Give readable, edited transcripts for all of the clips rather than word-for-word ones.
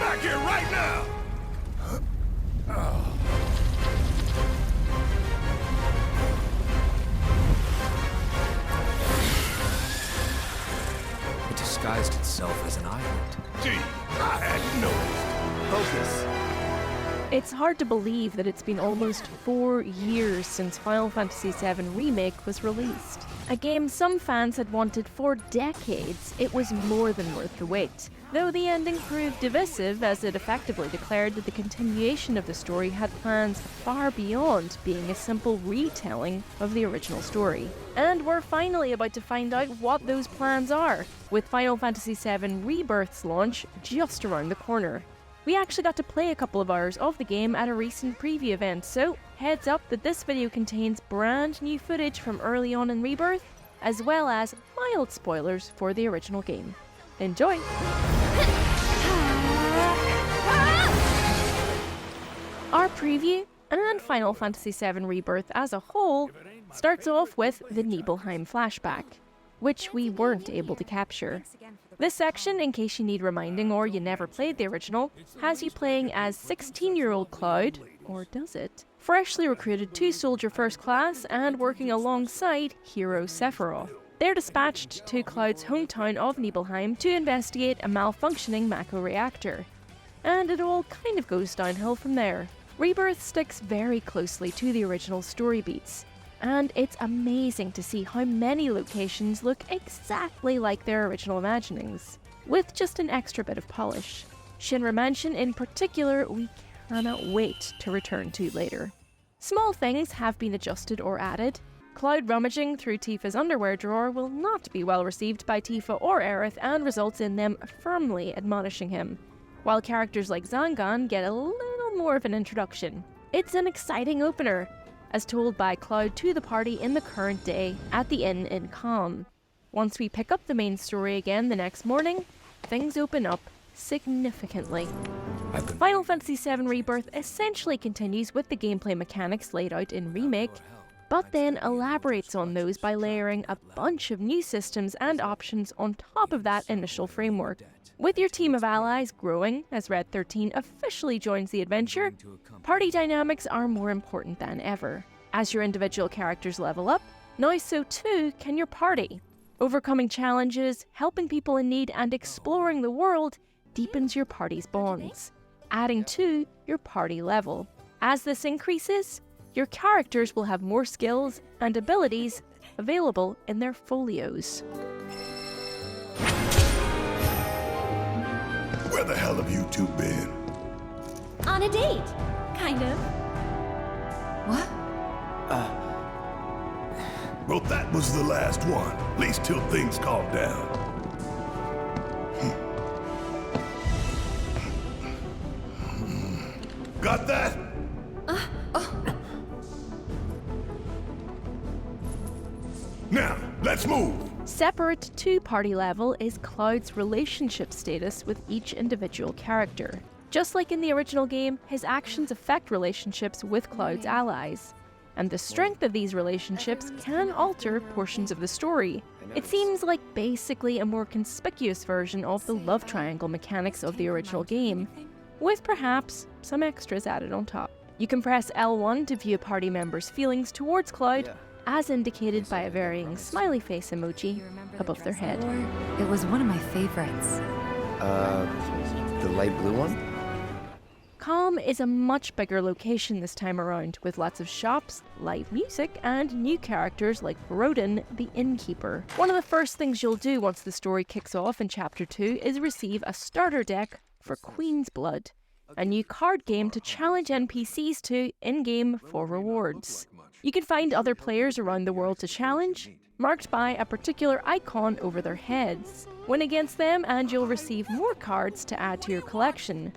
back here right now! It disguised itself as an island. Gee, I hadn't noticed. Focus. It's hard to believe that it's been almost 4 years since Final Fantasy VII Remake was released. A game some fans had wanted for decades, it was more than worth the wait. Though the ending proved divisive, as it effectively declared that the continuation of the story had plans far beyond being a simple retelling of the original story. And we're finally about to find out what those plans are, with Final Fantasy VII Rebirth's launch just around the corner. We actually got to play a couple of hours of the game at a recent preview event, so heads up that this video contains brand new footage from early on in Rebirth, as well as mild spoilers for the original game. Enjoy! Our preview, and Final Fantasy VII Rebirth as a whole, starts off with the Nibelheim flashback, which we weren't able to capture. This section, in case you need reminding or you never played the original, has you playing as 16-year-old Cloud, or does it? Freshly recruited to Soldier First Class and working alongside hero Sephiroth. They're dispatched to Cloud's hometown of Nibelheim to investigate a malfunctioning Mako reactor. And it all kind of goes downhill from there. Rebirth sticks very closely to the original story beats, and it's amazing to see how many locations look exactly like their original imaginings, with just an extra bit of polish. Shinra Mansion in particular, we cannot wait to return to later. Small things have been adjusted or added. Cloud rummaging through Tifa's underwear drawer will not be well received by Tifa or Aerith and results in them firmly admonishing him, while characters like Zangan get a little more of an introduction. It's an exciting opener, as told by Cloud to the party in the current day at the inn in Kalm. Once we pick up the main story again the next morning, things open up significantly. Final Fantasy VII Rebirth essentially continues with the gameplay mechanics laid out in Remake, but then elaborates on those by layering a bunch of new systems and options on top of that initial framework. With your team of allies growing as Red 13 officially joins the adventure, party dynamics are more important than ever. As your individual characters level up, now so too can your party. Overcoming challenges, helping people in need, and exploring the world deepens your party's bonds, adding to your party level. As this increases, your characters will have more skills and abilities available in their folios. Where the hell have you two been? On a date, kind of. What? Well, that was the last one. At least till things calm down. Got that? Now, let's move! Separate to party level is Cloud's relationship status with each individual character. Just like in the original game, his actions affect relationships with Cloud's allies, and the strength of these relationships can alter portions of the story. It seems like basically a more conspicuous version of the love triangle mechanics of the original game, with perhaps some extras added on top. You can press L1 to view a party member's feelings towards Cloud, as indicated by a varying smiley face emoji above their head. It was one of my favorites. The light blue one? Kalm is a much bigger location this time around, with lots of shops, live music, and new characters like Rodin, the innkeeper. One of the first things you'll do once the story kicks off in Chapter 2 is receive a starter deck for Queen's Blood, a new card game to challenge NPCs to in-game for rewards. You can find other players around the world to challenge, marked by a particular icon over their heads. Win against them and you'll receive more cards to add to your collection,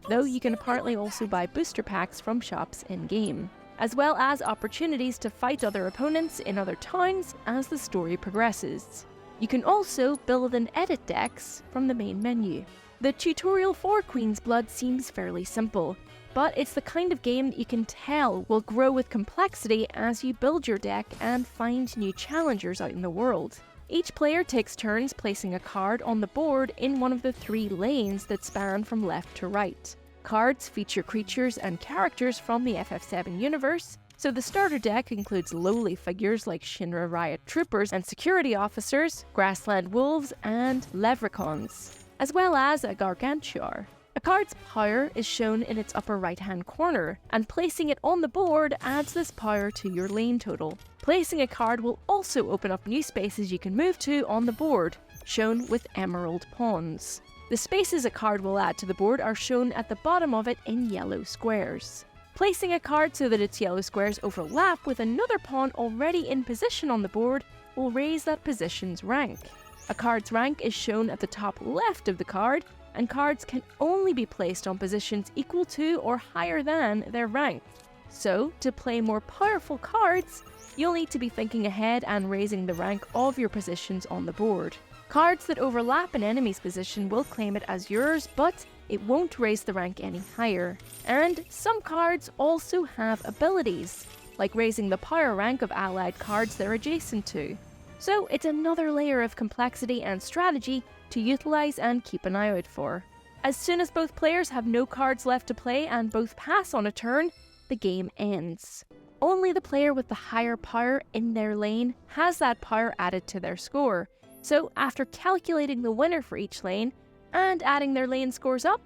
though you can apparently also buy booster packs from shops in-game, as well as opportunities to fight other opponents in other towns as the story progresses. You can also build and edit decks from the main menu. The tutorial for Queen's Blood seems fairly simple, but it's the kind of game that you can tell will grow with complexity as you build your deck and find new challengers out in the world. Each player takes turns placing a card on the board in one of the 3 lanes that span from left to right. Cards feature creatures and characters from the FF7 universe, so the starter deck includes lowly figures like Shinra Riot Troopers and Security Officers, Grassland Wolves, and Leprechauns, as well as a Gargantuar. A card's power is shown in its upper right-hand corner, and placing it on the board adds this power to your lane total. Placing a card will also open up new spaces you can move to on the board, shown with emerald pawns. The spaces a card will add to the board are shown at the bottom of it in yellow squares. Placing a card so that its yellow squares overlap with another pawn already in position on the board will raise that position's rank. A card's rank is shown at the top left of the card, and cards can only be placed on positions equal to or higher than their rank. So, to play more powerful cards, you'll need to be thinking ahead and raising the rank of your positions on the board. Cards that overlap an enemy's position will claim it as yours, but it won't raise the rank any higher. And some cards also have abilities, like raising the power rank of allied cards they're adjacent to. So it's another layer of complexity and strategy to utilize and keep an eye out for. As soon as both players have no cards left to play and both pass on a turn, the game ends. Only the player with the higher power in their lane has that power added to their score. So after calculating the winner for each lane and adding their lane scores up,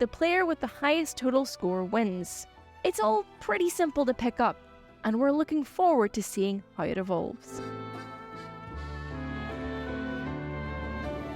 the player with the highest total score wins. It's all pretty simple to pick up, and we're looking forward to seeing how it evolves.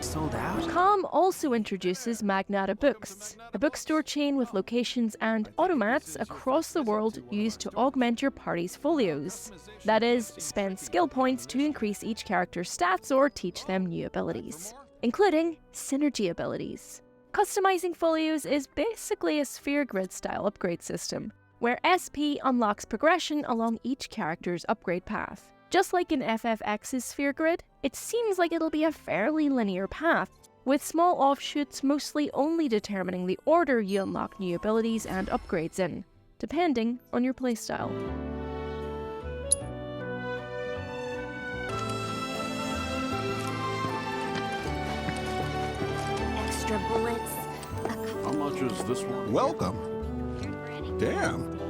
Sold out? Kalm also introduces Magnata Books, a bookstore chain with locations and automats across the world used to augment your party's folios. That is, spend skill points to increase each character's stats or teach them new abilities, including synergy abilities. Customizing folios is basically a sphere grid style upgrade system, where SP unlocks progression along each character's upgrade path. Just like in FFX's sphere grid, it seems like it'll be a fairly linear path, with small offshoots mostly only determining the order you unlock new abilities and upgrades in, depending on your playstyle. Extra bullets. How much is this one? Welcome. Damn.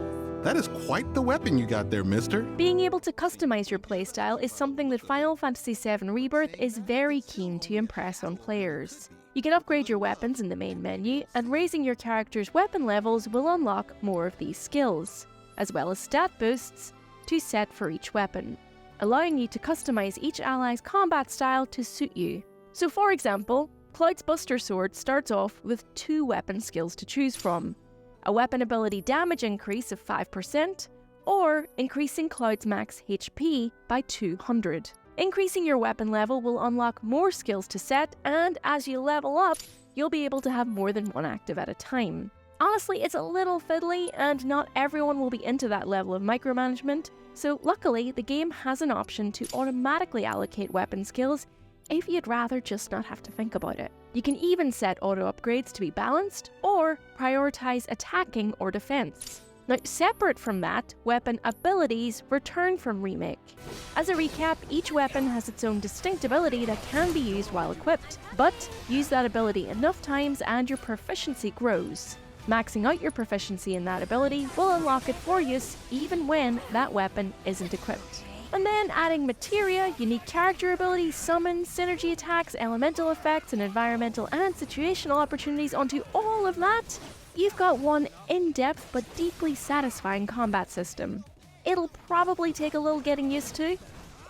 That is quite the weapon you got there, mister. Being able to customize your playstyle is something that Final Fantasy VII Rebirth is very keen to impress on players. You can upgrade your weapons in the main menu, and raising your character's weapon levels will unlock more of these skills, as well as stat boosts to set for each weapon, allowing you to customize each ally's combat style to suit you. So for example, Cloud's Buster Sword starts off with 2 weapon skills to choose from: a weapon ability damage increase of 5%, or increasing Cloud's max HP by 200. Increasing your weapon level will unlock more skills to set, and as you level up, you'll be able to have more than one active at a time. Honestly, it's a little fiddly, and not everyone will be into that level of micromanagement, so luckily the game has an option to automatically allocate weapon skills if you'd rather just not have to think about it. You can even set auto upgrades to be balanced, or prioritize attacking or defense. Now, separate from that, weapon abilities return from Remake. As a recap, each weapon has its own distinct ability that can be used while equipped, but use that ability enough times and your proficiency grows. Maxing out your proficiency in that ability will unlock it for use even when that weapon isn't equipped. And then adding materia, unique character abilities, summons, synergy attacks, elemental effects, and environmental and situational opportunities onto all of that, you've got one in-depth but deeply satisfying combat system. It'll probably take a little getting used to,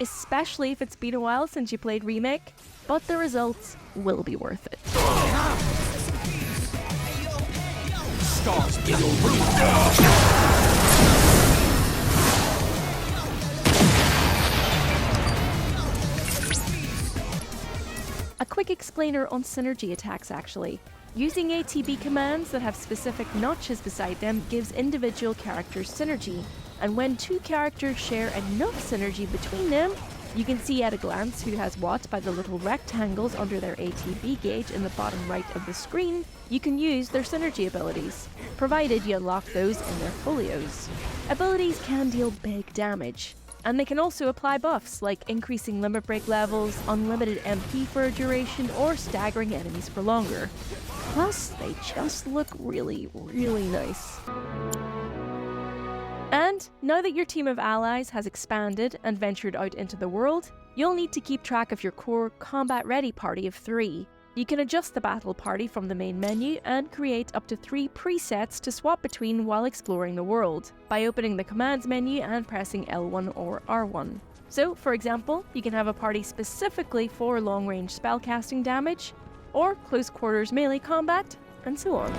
especially if it's been a while since you played Remake, but the results will be worth it. A quick explainer on synergy attacks actually. Using ATB commands that have specific notches beside them gives individual characters synergy, and when 2 characters share enough synergy between them, you can see at a glance who has what by the little rectangles under their ATB gauge in the bottom right of the screen. You can use their synergy abilities, provided you unlock those in their folios. Abilities can deal big damage. And they can also apply buffs, like increasing limit break levels, unlimited MP for a duration, or staggering enemies for longer. Plus, they just look really, really nice. And now that your team of allies has expanded and ventured out into the world, you'll need to keep track of your core combat-ready party of 3. You can adjust the battle party from the main menu and create up to 3 presets to swap between while exploring the world, by opening the commands menu and pressing L1 or R1. So, for example, you can have a party specifically for long-range spellcasting damage, or close quarters melee combat, and so on.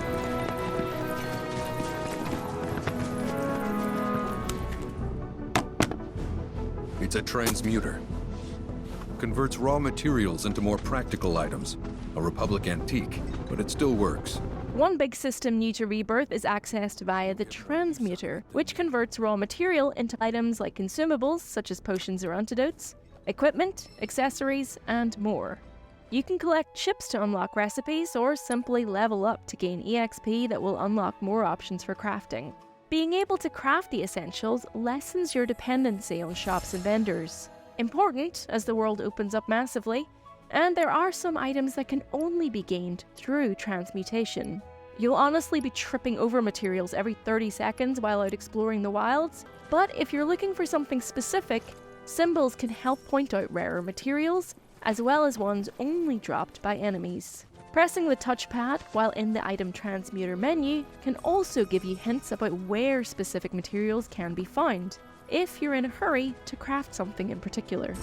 It's a transmuter. Converts raw materials into more practical items. A Republic antique, but it still works. One big system new to Rebirth is accessed via the Transmuter, which converts raw material into items like consumables such as potions or antidotes, equipment, accessories, and more. You can collect chips to unlock recipes or simply level up to gain EXP that will unlock more options for crafting. Being able to craft the essentials lessens your dependency on shops and vendors. Important as the world opens up massively, and there are some items that can only be gained through transmutation. You'll honestly be tripping over materials every 30 seconds while out exploring the wilds, but if you're looking for something specific, symbols can help point out rarer materials, as well as ones only dropped by enemies. Pressing the touchpad while in the item transmuter menu can also give you hints about where specific materials can be found, if you're in a hurry to craft something in particular.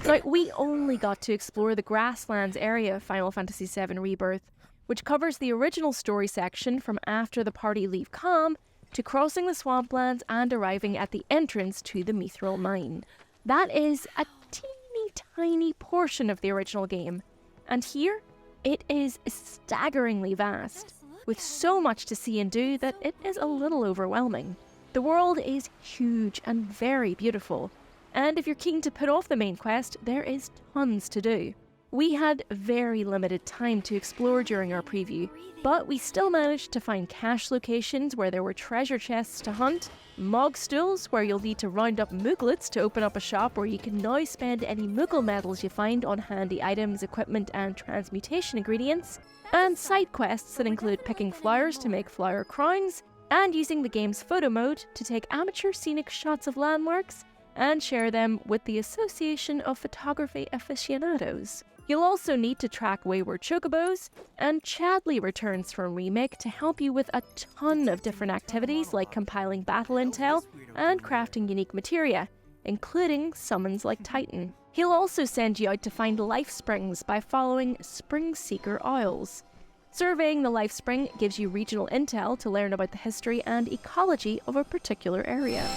Now, we only got to explore the Grasslands area of Final Fantasy VII Rebirth, which covers the original story section from after the party leave Kalm to crossing the swamplands and arriving at the entrance to the Mythal Mine. That is a teeny tiny portion of the original game, and here it is staggeringly vast, with so much to see and do that it is a little overwhelming. The world is huge and very beautiful, and if you're keen to put off the main quest, there is tons to do. We had very limited time to explore during our preview, but we still managed to find cache locations where there were treasure chests to hunt, Mog stools where you'll need to round up Mooglets to open up a shop where you can now spend any Moogle medals you find on handy items, equipment and transmutation ingredients, and side quests that include picking flowers to make flower crowns, and using the game's photo mode to take amateur scenic shots of landmarks and share them with the Association of Photography Aficionados. You'll also need to track wayward chocobos, and Chadley returns from Remake to help you with a ton of different activities like compiling battle intel and crafting unique materia, including summons like Titan. He'll also send you out to find life springs by following Spring Seeker Isles. Surveying the life spring gives you regional intel to learn about the history and ecology of a particular area.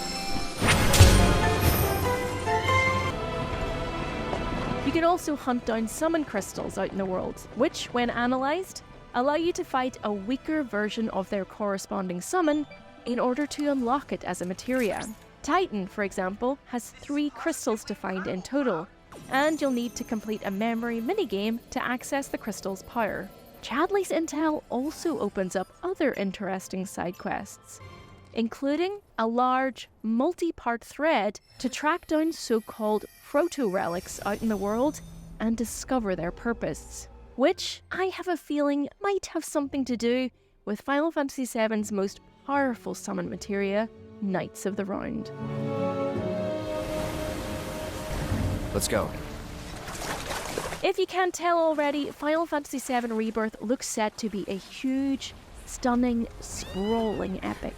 You can also hunt down summon crystals out in the world, which, when analysed, allow you to fight a weaker version of their corresponding summon in order to unlock it as a materia. Titan, for example, has 3 crystals to find in total, and you'll need to complete a memory minigame to access the crystal's power. Chadley's intel also opens up other interesting side quests, including a large, multi-part thread to track down so-called proto-relics out in the world and discover their purpose, which I have a feeling might have something to do with Final Fantasy VII's most powerful summon materia, Knights of the Round. Let's go. If you can't tell already, Final Fantasy VII Rebirth looks set to be a huge, stunning, sprawling epic.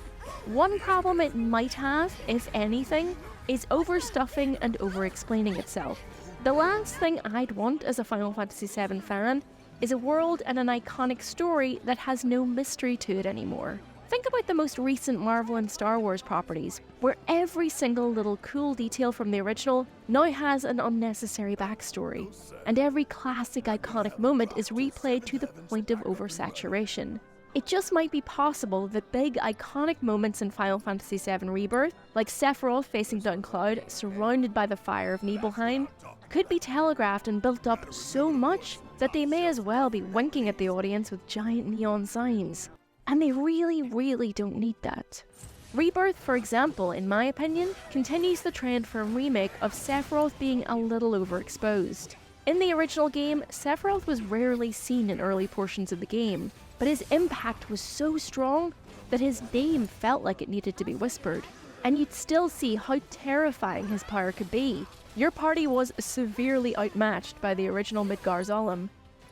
One problem it might have, if anything, is overstuffing and over-explaining itself. The last thing I'd want as a Final Fantasy VII fan is a world and an iconic story that has no mystery to it anymore. Think about the most recent Marvel and Star Wars properties, where every single little cool detail from the original now has an unnecessary backstory, and every classic iconic moment is replayed to the point of oversaturation. It just might be possible that big iconic moments in Final Fantasy VII Rebirth, like Sephiroth facing down Cloud surrounded by the fire of Nibelheim, could be telegraphed and built up so much that they may as well be winking at the audience with giant neon signs. And they really, really don't need that. Rebirth, for example, in my opinion, continues the trend from Remake of Sephiroth being a little overexposed. In the original game, Sephiroth was rarely seen in early portions of the game, but his impact was so strong that his name felt like it needed to be whispered. And you'd still see how terrifying his power could be. Your party was severely outmatched by the original Midgardsormr,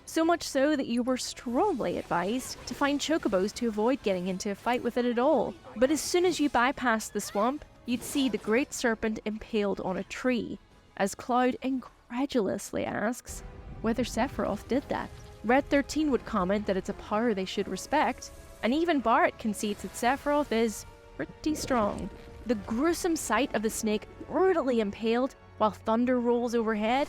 so much so that you were strongly advised to find chocobos to avoid getting into a fight with it at all. But as soon as you bypassed the swamp, you'd see the great serpent impaled on a tree, as Cloud incredulously asks whether Sephiroth did that. Red 13 would comment that it's a power they should respect, and even Barrett concedes that Sephiroth is pretty strong. The gruesome sight of the snake brutally impaled while thunder rolls overhead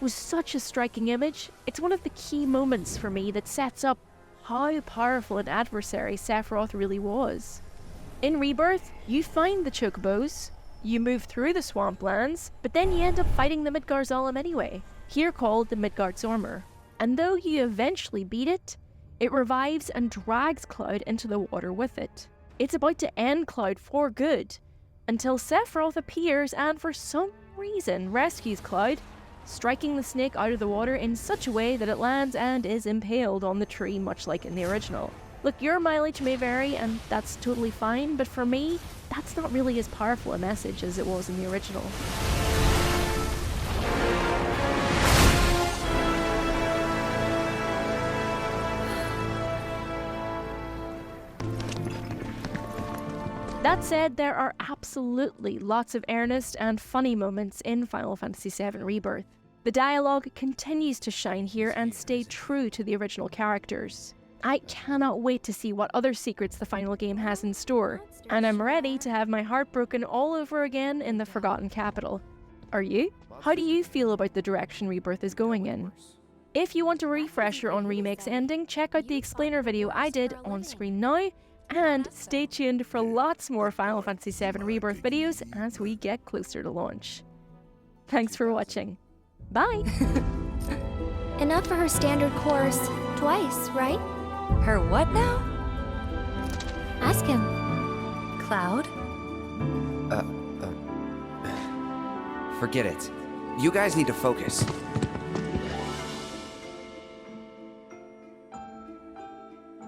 was such a striking image. It's one of the key moments for me that sets up how powerful an adversary Sephiroth really was. In Rebirth, you find the chocobos, you move through the swamplands, but then you end up fighting the Midgardsormr anyway, here called the Midgardsormr. And though you eventually beat it, it revives and drags Cloud into the water with it. It's about to end Cloud for good, until Sephiroth appears and for some reason rescues Cloud, striking the snake out of the water in such a way that it lands and is impaled on the tree, much like in the original. Look, your mileage may vary and that's totally fine, but for me, that's not really as powerful a message as it was in the original. That said, there are absolutely lots of earnest and funny moments in Final Fantasy VII Rebirth. The dialogue continues to shine here and stay true to the original characters. I cannot wait to see what other secrets the final game has in store, and I'm ready to have my heart broken all over again in the Forgotten Capital. Are you? How do you feel about the direction Rebirth is going in? If you want a refresher on Remake's ending, check out the explainer video I did on screen now, and stay tuned for lots more Final Fantasy VII Rebirth videos as we get closer to launch. Thanks for watching. Bye! Enough for her standard course twice, right? Her what now? Ask him. Cloud? Forget it. You guys need to focus.